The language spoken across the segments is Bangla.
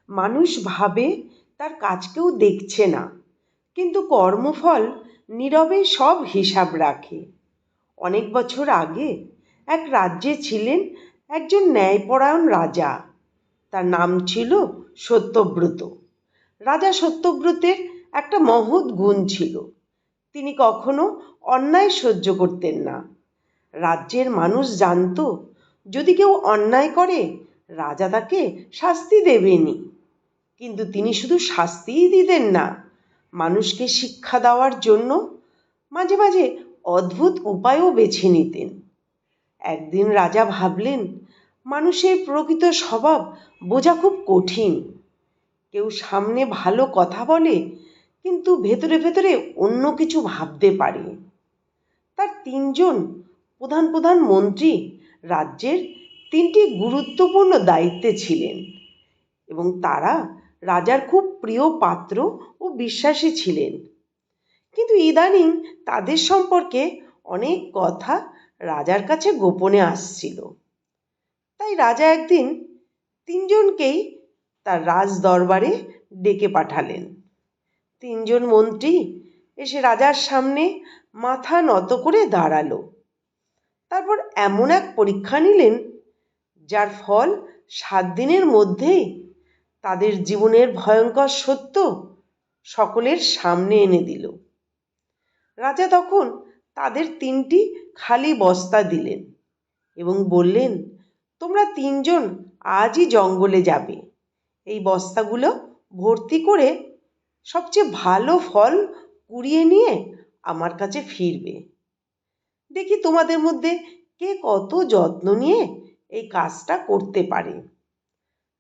মানুষ ভাবে তার কাজ কেউ দেখছে না, কিন্তু কর্মফল নীরবে সব হিসাব রাখে। অনেক বছর আগে এক রাজ্যে ছিলেন একজন ন্যায়পরায়ণ রাজা। তার নাম ছিল সত্যব্রত। রাজা সত্যব্রতের একটা মহৎ গুণ ছিল, তিনি কখনো অন্যায় সহ্য করতেন না। রাজ্যের মানুষ জানত, যদি কেউ অন্যায় করে রাজা তাকে শাস্তি দেবেনই। কিন্তু তিনি শুধু শাস্তিই দিতেন না, মানুষকে শিক্ষা দেওয়ার জন্য মাঝে মাঝে অদ্ভুত উপায়ও বেছে নিতেন। একদিন রাজা ভাবলেন, মানুষের প্রকৃত স্বভাব বোঝা খুব কঠিন। কেউ সামনে ভালো কথা বলে, কিন্তু ভেতরে ভেতরে অন্য কিছু ভাবতে পারে। তার তিনজন প্রধান প্রধান মন্ত্রী রাজ্যের তিনটি গুরুত্বপূর্ণ দায়িত্বে ছিলেন, এবং তারা রাজার খুব প্রিয় পাত্র ও বিশ্বাসী ছিলেন। কিন্তু ইদানিং তাদের সম্পর্কে অনেক কথা রাজার কাছে গোপনে আসছিল। তাই রাজা একদিন তিনজনকেই তার রাজ দরবারে ডেকে পাঠালেন। তিনজন মন্ত্রী এসে রাজার সামনে মাথা নত করে দাঁড়ালো। তারপর এমন এক পরীক্ষা নিলেন, যার ফল 7 দিনের মধ্যেই তাদের জীবনের ভয়ঙ্কর সত্য সকলের সামনে এনে দিল। রাজা তখন তাদের 3টি খালি বস্তা দিলেন এবং বললেন, তোমরা তিনজন আজই জঙ্গলে যাবে। এই বস্তাগুলো ভর্তি করে সবচেয়ে ভালো ফল কুড়িয়ে নিয়ে আমার কাছে ফিরবে। দেখি তোমাদের মধ্যে কে কত যত্ন নিয়ে এই কাজটা করতে পারে।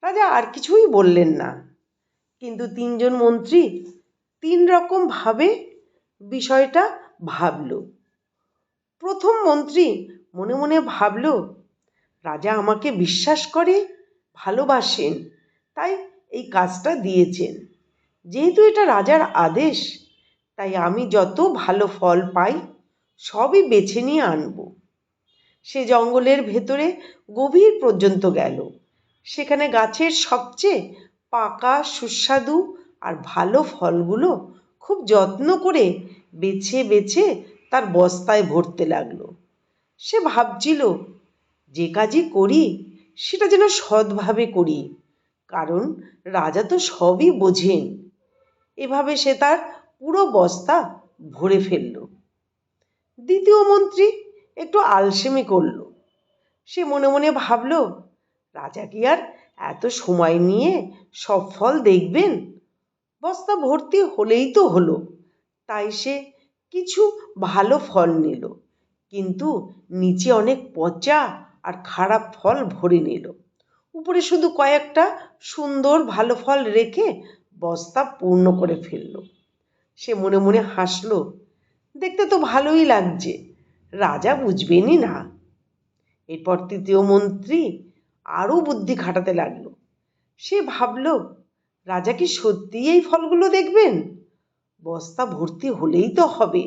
রাজা আর কিছুই বললেন না, কিন্তু তিনজন মন্ত্রী 3 রকম ভাবে বিষয়টা ভাবল। প্রথম মন্ত্রী মনে মনে ভাবল, রাজা আমাকে বিশ্বাস করে, ভালোবাসেন, তাই এই কাজটা দিয়েছেন। যেহেতু এটা রাজার আদেশ, তাই আমি যত ভালো ফল পাই সবই বেছে নিয়ে আনব। সে জঙ্গলের ভেতরে গভীর পর্যন্ত গেল। সেখানে গাছের সবচেয়ে পাকা, সুস্বাদু আর ভালো ফলগুলো খুব যত্ন করে বেছে বেছে তার বস্তায় ভরতে লাগলো। সে ভাবছিল, যে কাজই করি সেটা যেন সৎভাবে করি, কারণ রাজা তো সবই বোঝেন। এভাবে সে তার পুরো বস্তা ভরে ফেলল। দ্বিতীয় মন্ত্রী একটু আলসেমি করল। সে মনে মনে ভাবল, রাজা কি আর এত সময় নিয়ে সব ফল দেখবেন? বস্তা ভর্তি হলেই তো হলো। তাই সে কিছু ভালো ফল নিল, কিন্তু নিচে অনেক পচা আর খারাপ ফল ভরে নিল। উপরে শুধু কয়েকটা সুন্দর ভালো ফল রেখে বস্তা পূর্ণ করে ফেলল। সে মনে মনে হাসল, দেখতে তো ভালোই লাগছে, রাজা বুঝবেনই না। এরপর তৃতীয় মন্ত্রী আরও বুদ্ধি খাটাতে লাগলো। সে ভাবল, রাজা কি সত্যিই এই ফলগুলো দেখবেন? বস্তা ভর্তি হলেই তো হবে।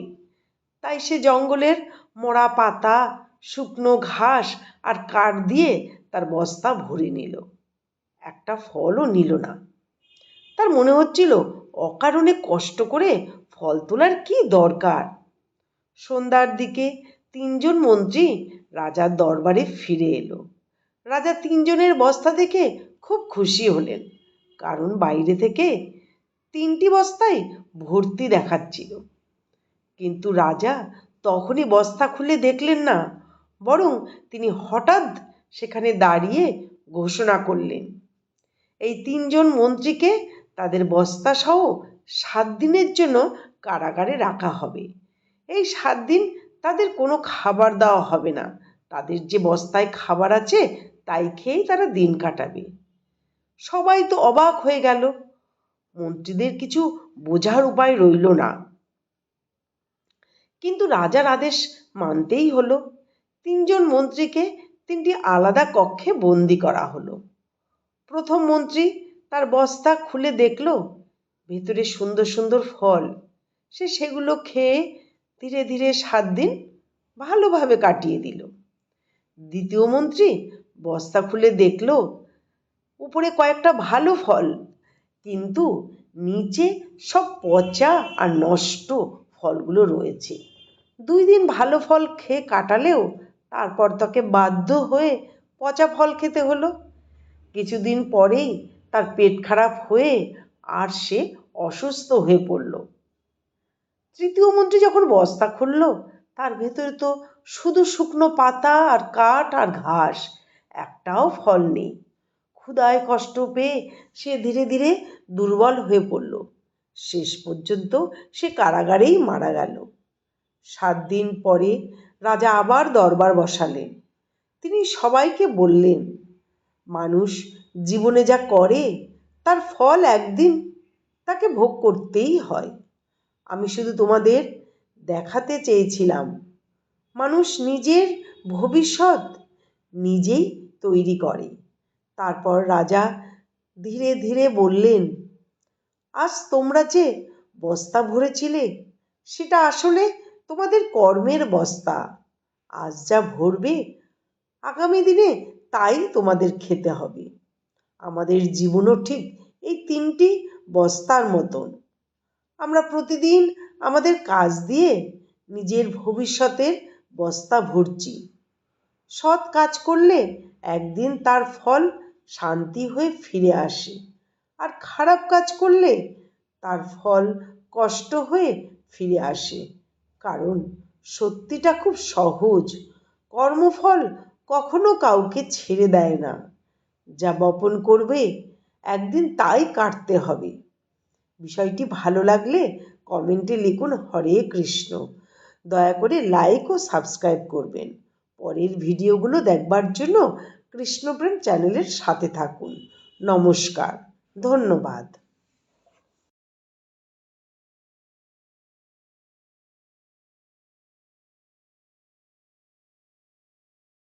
তাই সে জঙ্গলের মোড়া পাতা, শুকনো ঘাস আর কাঠ দিয়ে তার বস্তা ভরে নিল। একটা ফলও নিল না। তার মনে হচ্ছিল, অকারণে কষ্ট করে ফল তোলার কি দরকার। সন্ধ্যার দিকে তিনজন মন্ত্রী রাজার দরবারে ফিরে এলো। রাজা তিনজনের বস্তা দেখে খুব খুশি হলেন, কারণ বাইরে থেকে 3টি বস্তাই ভর্তি দেখাচ্ছিল। কিন্তু রাজা তখনই বস্তা খুলে দেখলেন না, বরং তিনি হঠাৎ সেখানে দাঁড়িয়ে ঘোষণা করলেন, এই তিনজন মন্ত্রীকে তাদের বস্তা সহ 7 দিনের জন্য কারাগারে রাখা হবে। এই 7 দিন তাদের কোনো খাবার দেওয়া হবে না। তাদের যে বস্তায় খাবার আছে তাই খেয়েই তারা দিন কাটাবে। সবাই তো অবাক হয়ে গেল। মন্ত্রীদের কিছু বোঝার উপায় রইল না, কিন্তু রাজার আদেশ মানতেই হলো। তিনজন মন্ত্রীকে 3টি আলাদা কক্ষে বন্দি করা হলো। প্রথম মন্ত্রী তার বস্তা খুলে দেখল ভেতরে সুন্দর সুন্দর ফল। সে সেগুলো খেয়ে ধীরে ধীরে 7 দিন ভালোভাবে কাটিয়ে দিল। দ্বিতীয় মন্ত্রী বস্তা খুলে দেখল উপরে কয়েকটা ভালো ফল, কিন্তু নিচে সব পচা আর নষ্ট ফলগুলো রয়েছে। 2 দিন ভালো ফল খেয়ে কাটালেও তারপর তাকে বাধ্য হয়ে পচা ফল খেতে হলো। কিছুদিন পরেই তার পেট খারাপ হয়ে আর সে অসুস্থ হয়ে পড়ল। তৃতীয় মন্ত্রী যখন বস্তা খুলল, তার ভেতরে তো শুধু শুকনো পাতা আর কাঠ আর ঘাস, একটাও ফল নেই। ক্ষুধায় কষ্ট পেয়ে সে ধীরে ধীরে দুর্বল হয়ে পড়ল। শেষ পর্যন্ত সে কারাগারেই মারা গেল। 7 দিন পরে রাজা আবার দরবার বসালেন। তিনি সবাইকে বললেন, মানুষ জীবনে যা করে তার ফল একদিন তাকে ভোগ করতেই হয়। আমি শুধু তোমাদের দেখাতে চেয়েছিলাম মানুষ নিজের ভবিষ্যৎ নিজেই তৈরি করে। তারপর রাজা ধীরে ধীরে বললেন, আজ তোমরা যে বস্তা ভরেছিলে সেটা আসলে তোমাদের কর্মের বস্তা। আজ যা ভরবে আগামী দিনে তাই তোমাদের খেতে হবে। আমাদের জীবনও ঠিক এই 3টি বস্তার মতন। আমরা প্রতিদিন আমাদের কাজ দিয়ে নিজের ভবিষ্যতের বস্তা ভরছি। সৎ কাজ করলে একদিন তার ফল শান্তি হয়ে ফিরে আসে, আর খারাপ কাজ করলে তার ফল কষ্ট হয়ে ফিরে আসে। কারণ সত্যিটা খুব সহজ, কর্মফল কখনো কাউকে ছেড়ে দেয় না। যা বপন করবে একদিন তাই কাটতে হবে। বিষয়টি ভালো লাগলে কমেন্টে লিখুন হরে কৃষ্ণ। দয়া করে লাইক ও সাবস্ক্রাইব করবেন। পরের ভিডিওগুলো দেখবার জন্য কৃষ্ণপ্রেম চ্যানেলের সাথে থাকুন। নমস্কার, ধন্যবাদ।